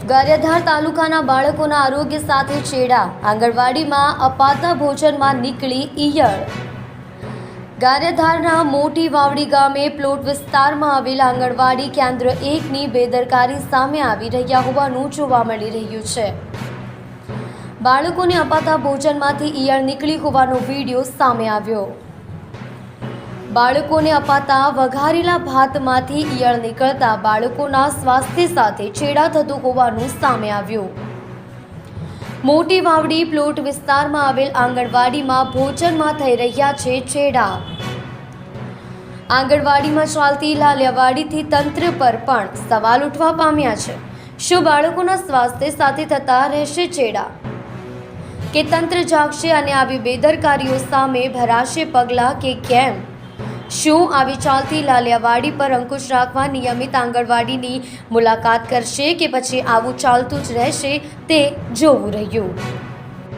ગારિયાધાર તાલુકાના બાળકોના આરોગ્ય સાથે છેડા, આંગણવાડીમાં અપાતા ભોજનમાં નીકળી ઈયળ। ગારિયાધારના મોટી વાવડી ગામે પ્લોટ વિસ્તારમાં આવેલ આંગણવાડી કેન્દ્ર 1ની બેદરકારી સામે આવી રહ્યા હોવાનું જોવા મળી રહ્યું છે। બાળકોને અપાતા ભોજનમાંથી ઈયળ નીકળી હોવાનો વિડીયો સામે આવ્યો। બાળકોને અપાતા વઘારેલા ભાતમાંથી ઈયળ નીકળતા બાળકોના સ્વાસ્થ્ય સાથે છેડા થતું હોવાનું સામે આવ્યું। મોટી વાવડી પ્લોટ વિસ્તારમાં આવેલ આંગણવાડીમાં ભોજનમાં થઈ રહ્યા છે છેડા। આંગણવાડીમાં ચાલતી લાલિયાવાડીથી તંત્ર પર પણ સવાલ ઉઠવા પામ્યા છે। શું બાળકોના સ્વાસ્થ્ય સાથે થતા રહેશે છેડા, કે તંત્ર જાગશે અને આવી બેદરકારીઓ સામે ભરાશે પગલાં કે કેમ? શું આવી ચાલતી લાલિયાવાડી પર અંકુશ રાખવા નિયમિત આંગણવાડીની મુલાકાત કરશે કે પછી આવું ચાલતું જ રહેશે તે જોવું રહ્યું।